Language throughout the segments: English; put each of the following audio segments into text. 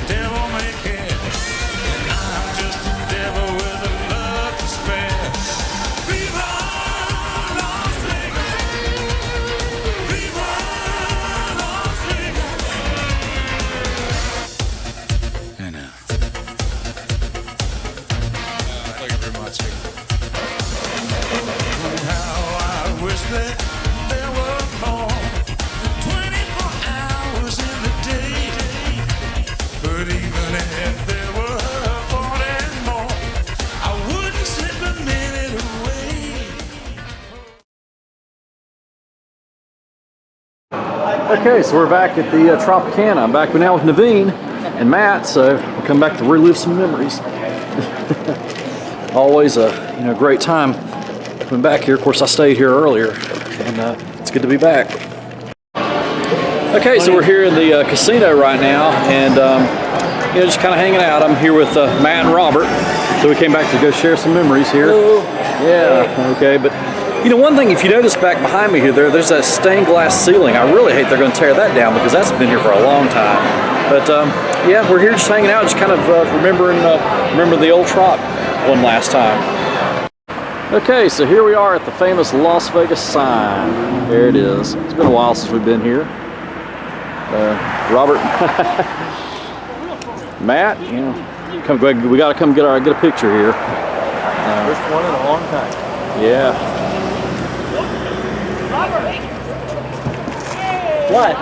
devil may care. I'm just a devil with a love to spare. Viva Las Vegas! Viva Las Vegas! I know. Thank you very much. How I wish that there were more 24 hours in the day. But even if there were 40 more, I wouldn't slip a minute away. Okay, so we're back at the Tropicana. I'm back now with Naveen and Matt, so we'll come back to relive some memories. Always a great time coming back here. Of course, I stayed here earlier, and it's good to be back. Okay, so we're here in the casino right now, and just kind of hanging out. I'm here with Matt and Robert, so we came back to go share some memories here. Hello. Yeah. Okay, but one thing, if you notice back behind me here, there's that stained glass ceiling. I really hate they're going to tear that down because that's been here for a long time. But yeah, we're here just hanging out, just kind of remembering the old Trop one last time. Okay, so here we are at the famous Las Vegas sign. There it is. It's been a while since we've been here. Robert, Matt, come. We got to come get a picture here. First one in a long time. Yeah. What?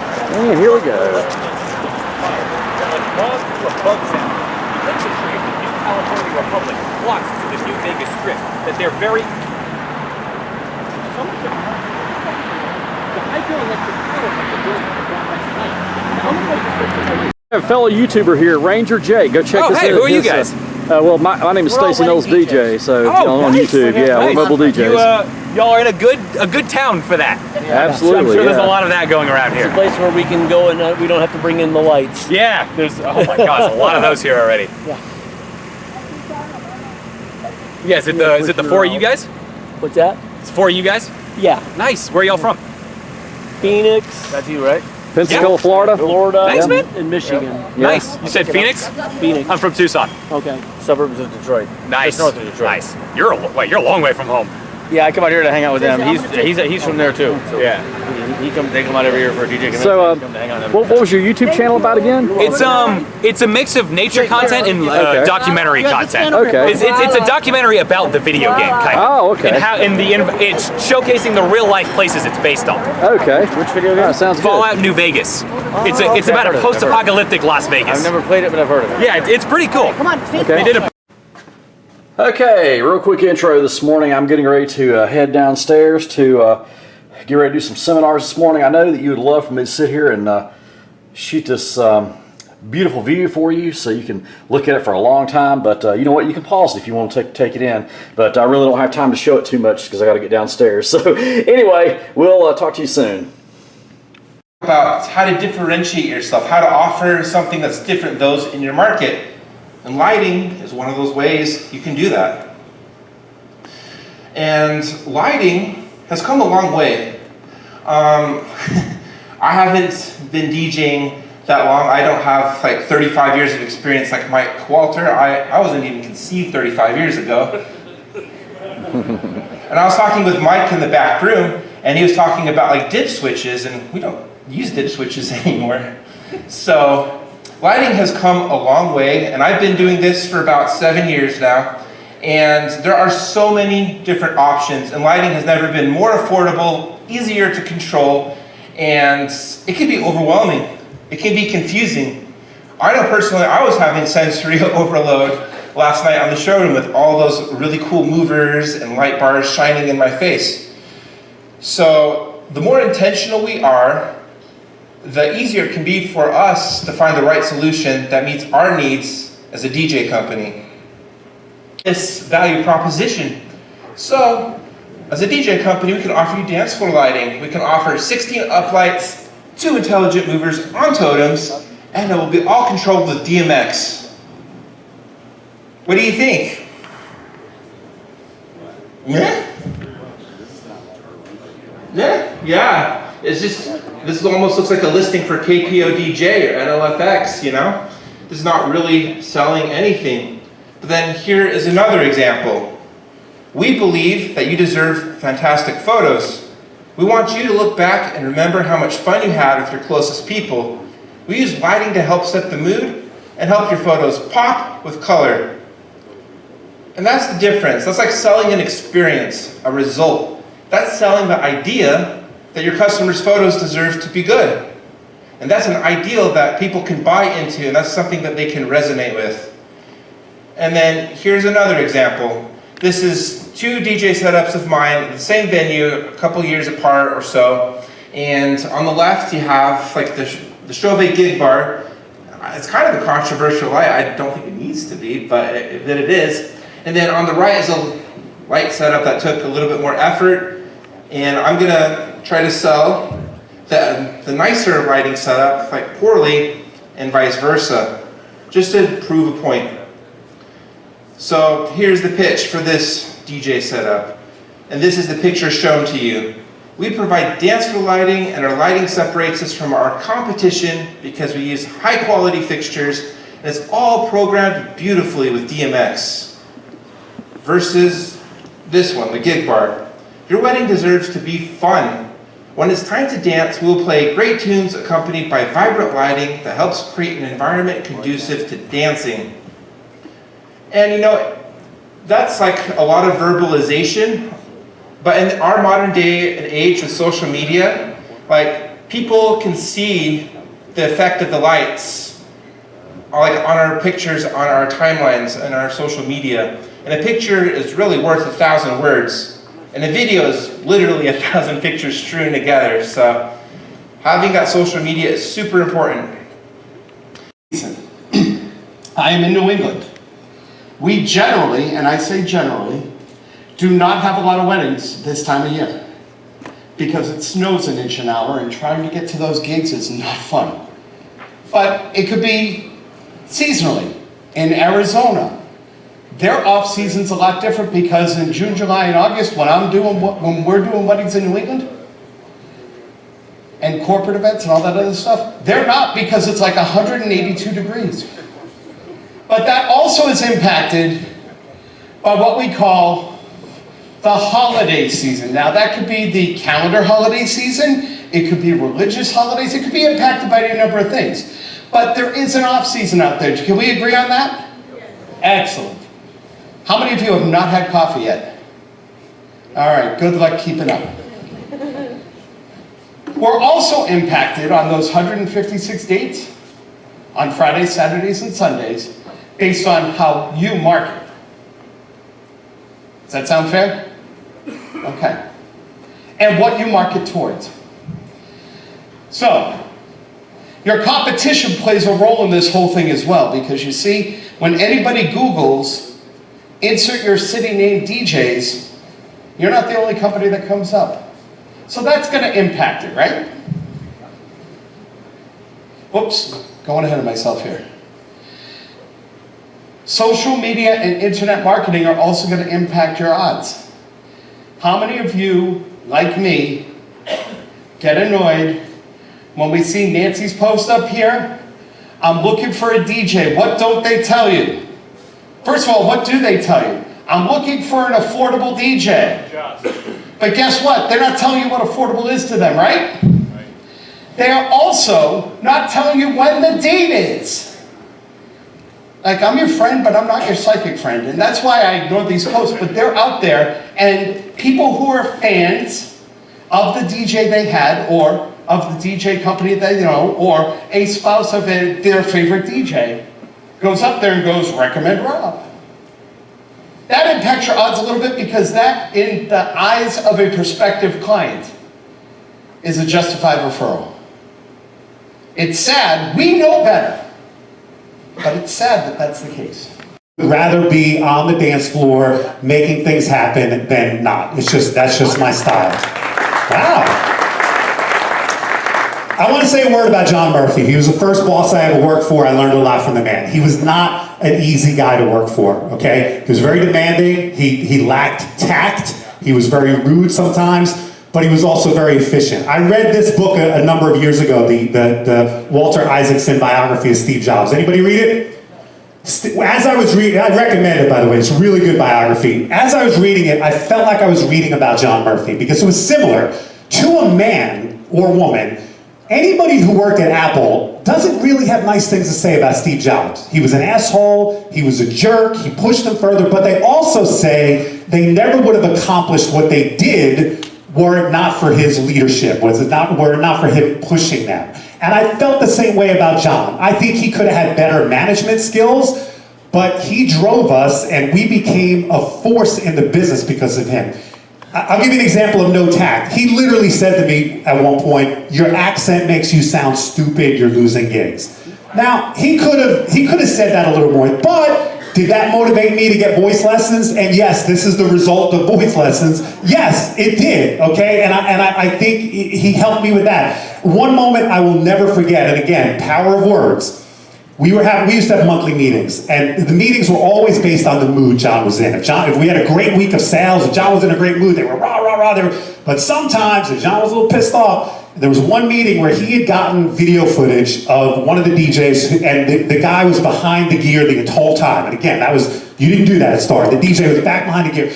And here we go. California Republic flocks to the New Vegas Strip, that they're very... A fellow YouTuber here, Ranger Jake. Go check this out. Hey, who are you guys? Well, my name is Stacy Knowles DJ, so on nice. YouTube. Yeah, Nice. we're mobile DJs. Y'all are in a good town for that. Absolutely. I'm sure there's a lot of that going around here. It's a place where we can go and we don't have to bring in the lights. Yeah, there's, oh my gosh, a lot of those here already. Yeah. Yeah, is it the four of you guys? What's that? It's four of you guys? Yeah. Nice. Where are y'all from? Phoenix. That's you, right? Pensacola, Florida. Nice, man. And Michigan. Yeah. Nice. You said Phoenix? Phoenix. I'm from Tucson. Okay. Suburbs of Detroit. Nice. Just north of Detroit. Nice. You're a long way from home. Yeah, I come out here to hang out with them. He's from there too. So Yeah. they come out every year for a DJ convention. So, come to hang out with them. what was your YouTube channel about again? It's a mix of nature content and Okay. documentary content. Okay. It's a documentary about the video game, kind of. Oh, okay. And it's showcasing the real life places it's based on. Okay. Which video game? Sounds good. Fallout New Vegas. It's okay, about I've a heard of it, post-apocalyptic Las Vegas. I've never played it, but I've heard of it. Yeah, it's pretty cool. Come on, Okay. They did a Okay, real quick intro this morning. I'm getting ready to head downstairs to get ready to do some seminars this morning. I know that you would love for me to sit here and shoot this beautiful view for you so you can look at it for a long time, but you know what, you can pause it if you want to take it in, but I really don't have time to show it too much because I got to get downstairs. So anyway, we'll talk to you soon. About how to differentiate yourself, how to offer something that's different than those in your market. And lighting is one of those ways you can do that. And lighting has come a long way. I haven't been DJing that long. I don't have like 35 years of experience like Mike Walter. I wasn't even conceived 35 years ago. And I was talking with Mike in the back room, and he was talking about like dip switches, and we don't use dip switches anymore. So lighting has come a long way, and I've been doing this for about 7 years now, and there are so many different options, and lighting has never been more affordable, easier to control, and it can be overwhelming. It can be confusing. I know personally I was having sensory overload last night on the showroom with all those really cool movers and light bars shining in my face. So the more intentional we are, the easier it can be for us to find the right solution that meets our needs as a DJ company. This value proposition. So, as a DJ company, we can offer you dance floor lighting. We can offer 16 uplights, 2 intelligent movers on totems, and it will be all controlled with DMX. What do you think? Yeah? Yeah? Yeah. It's just, this almost looks like a listing for KPODJ or NLFX, you know? This is not really selling anything. But then here is another example. We believe that you deserve fantastic photos. We want you to look back and remember how much fun you had with your closest people. We use lighting to help set the mood and help your photos pop with color. And that's the difference. That's like selling an experience, a result. That's selling the idea that your customers' photos deserve to be good. And that's an ideal that people can buy into, and that's something that they can resonate with. And then here's another example. This is 2 DJ setups of mine at the same venue, a couple years apart or so. And on the left you have like the Chauvet gig bar. It's kind of a controversial light. I don't think it needs to be, but it is. And then on the right is a light setup that took a little bit more effort. And I'm gonna try to sell the nicer lighting setup like poorly and vice versa, just to prove a point. So here's the pitch for this DJ setup. And this is the picture shown to you. We provide dance floor lighting, and our lighting separates us from our competition because we use high quality fixtures, and it's all programmed beautifully with DMX. Versus this one, the gig bar. Your wedding deserves to be fun. When it's time to dance, we will play great tunes accompanied by vibrant lighting that helps create an environment conducive to dancing. And you know, that's like a lot of verbalization, but in our modern day and age with social media, like people can see the effect of the lights like on our pictures, on our timelines, and our social media. And a picture is really worth 1,000 words. And a video is literally 1,000 pictures strewn together. So having that social media is super important. I am in New England. We generally, and I say generally, do not have a lot of weddings this time of year because it snows an inch an hour and trying to get to those gigs is not fun. But it could be seasonally. In Arizona, their off season's a lot different because in June, July, and August, when we're doing weddings in New England and corporate events and all that other stuff, they're not because it's like 182 degrees. But that also is impacted by what we call the holiday season. Now that could be the calendar holiday season, it could be religious holidays, it could be impacted by a number of things. But there is an off season out there. Can we agree on that? Excellent. How many of you have not had coffee yet? All right, good luck keeping up. We're also impacted on those 156 dates on Fridays, Saturdays, and Sundays based on how you market. Does that sound fair? Okay. And what you market towards. So, your competition plays a role in this whole thing as well, because you see, when anybody Googles, insert your city name DJs, you're not the only company that comes up. So that's going to impact it, right? Whoops, going ahead of myself here. Social media and internet marketing are also going to impact your odds. How many of you, like me, get annoyed when we see Nancy's post up here? I'm looking for a DJ. What don't they tell you? First of all, what do they tell you? I'm looking for an affordable DJ. But guess what? They're not telling you what affordable is to them, right? They are also not telling you when the date is. Like, I'm your friend, but I'm not your psychic friend. And that's why I ignore these posts, but they're out there. And people who are fans of the DJ they had, or of the DJ company they know, or a spouse of their favorite DJ, goes up there and goes, recommend Rob. That impacts your odds a little bit because that, in the eyes of a prospective client, is a justified referral. It's sad. We know better. But it's sad that that's the case. I'd rather be on the dance floor making things happen than not. That's just my style. Wow. I want to say a word about John Murphy. He was the first boss I ever worked for. I learned a lot from the man. He was not an easy guy to work for, okay? He was very demanding. He lacked tact. He was very rude sometimes. but he was also very efficient. I read this book a number of years ago, the Walter Isaacson biography of Steve Jobs. Anybody read it? As I was reading, I recommend it, by the way, it's a really good biography. As I was reading it, I felt like I was reading about John Murphy, because it was similar to a man or woman. Anybody who worked at Apple doesn't really have nice things to say about Steve Jobs. He was an asshole, he was a jerk, he pushed them further, but they also say they never would have accomplished what they did were it not for his leadership, were it not for him pushing them. And I felt the same way about John. I think he could have had better management skills, but he drove us and we became a force in the business because of him. I'll give you an example of no tact. He literally said to me at one point, "Your accent makes you sound stupid, you're losing gigs." Now, he could have said that a little more, but did that motivate me to get voice lessons? And yes, this is the result of voice lessons. Yes, it did, okay? And I think he helped me with that. One moment I will never forget, and again, power of words. We used to have monthly meetings, and the meetings were always based on the mood John was in. If we had a great week of sales, if John was in a great mood, they were rah, rah, rah. But sometimes, if John was a little pissed off, there was one meeting where he had gotten video footage of one of the DJs, and the guy was behind the gear the whole time. And again, you didn't do that at Star. The DJ was back behind the gear.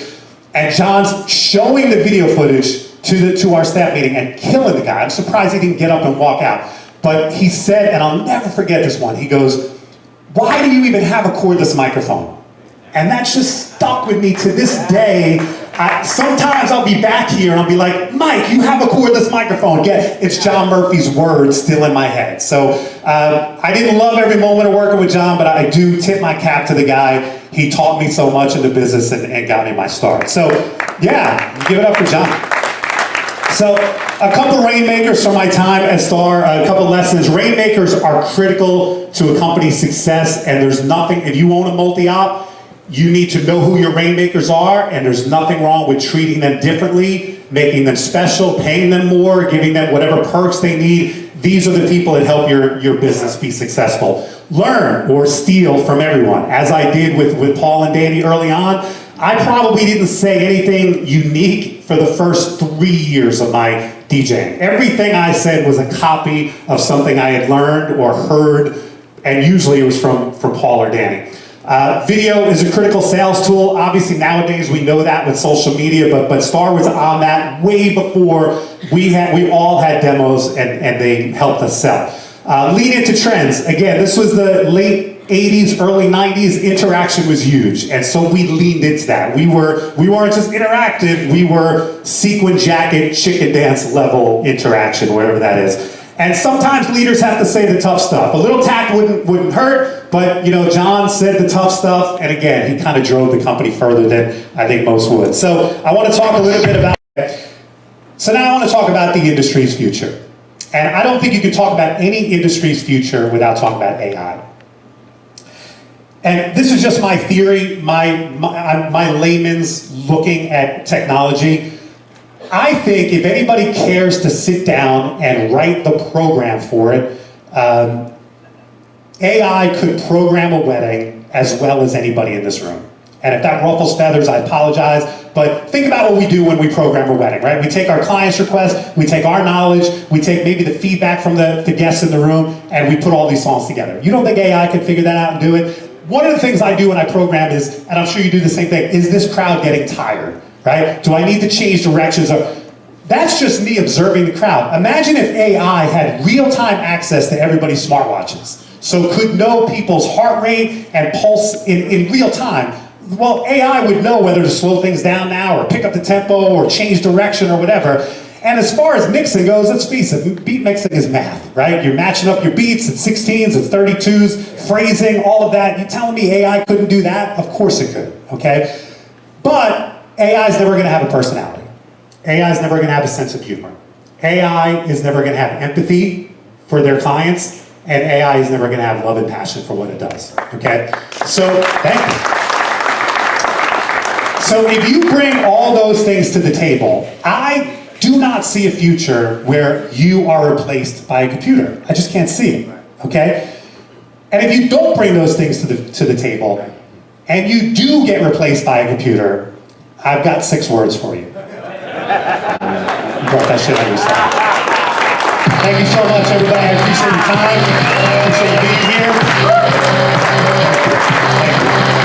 And John's showing the video footage to our staff meeting and killing the guy. I'm surprised he didn't get up and walk out. But he said, and I'll never forget this one, he goes, "Why do you even have a cordless microphone?" And that just stuck with me to this day. Sometimes I'll be back here and I'll be like, "Mike, you have a cordless microphone." It's John Murphy's words still in my head. So I didn't love every moment of working with John, but I do tip my cap to the guy. He taught me so much in the business and got me my start. So yeah, give it up for John. So a couple rainmakers from my time at Star, a couple lessons. Rainmakers are critical to a company's success, and there's nothing, if you own a multi-op, you need to know who your rainmakers are, and there's nothing wrong with treating them differently, making them special, paying them more, giving them whatever perks they need. These are the people that help your business be successful. Learn or steal from everyone, as I did with Paul and Danny early on. I probably didn't say anything unique for the first 3 years of my DJing. Everything I said was a copy of something I had learned or heard, and usually it was from Paul or Danny. Video is a critical sales tool. Obviously nowadays we know that with social media, but Star was on that way before we all had demos and they helped us sell. Lean into trends. Again, this was the late 80s, early 90s, interaction was huge. And so we leaned into that. We weren't just interactive, we were sequin jacket, chicken dance level interaction, whatever that is. And sometimes leaders have to say the tough stuff. A little tact wouldn't hurt, but John said the tough stuff, and again, he kind of drove the company further than I think most would. So I want to talk a little bit about it. So now I want to talk about the industry's future. And I don't think you can talk about any industry's future without talking about AI. And this is just my theory, my layman's looking at technology. I think if anybody cares to sit down and write the program for it, AI could program a wedding as well as anybody in this room. And if that ruffles feathers, I apologize, but think about what we do when we program a wedding, right? We take our client's request, we take our knowledge, we take maybe the feedback from the guests in the room, and we put all these songs together. You don't think AI can figure that out and do it? One of the things I do when I program is, and I'm sure you do the same thing, is this crowd getting tired, right? Do I need to change directions? That's just me observing the crowd. Imagine if AI had real-time access to everybody's smartwatches, so could know people's heart rate and pulse in real time. Well, AI would know whether to slow things down now or pick up the tempo or change direction or whatever. And as far as mixing goes, let's face it, beat mixing is math, right? You're matching up your beats at 16s and 32s, phrasing, all of that. You telling me AI couldn't do that? Of course it could, okay? But AI is never gonna have a personality. AI is never gonna have a sense of humor. AI is never gonna have empathy for their clients, and AI is never gonna have love and passion for what it does, okay? So, thank you. So if you bring all those things to the table, I do not see a future where you are replaced by a computer. I just can't see it, okay? And if you don't bring those things to the table, and you do get replaced by a computer, I've got 6 words for you. that shit out of yourself. Thank you so much, everybody. I appreciate your time. I appreciate you being here. Thank you.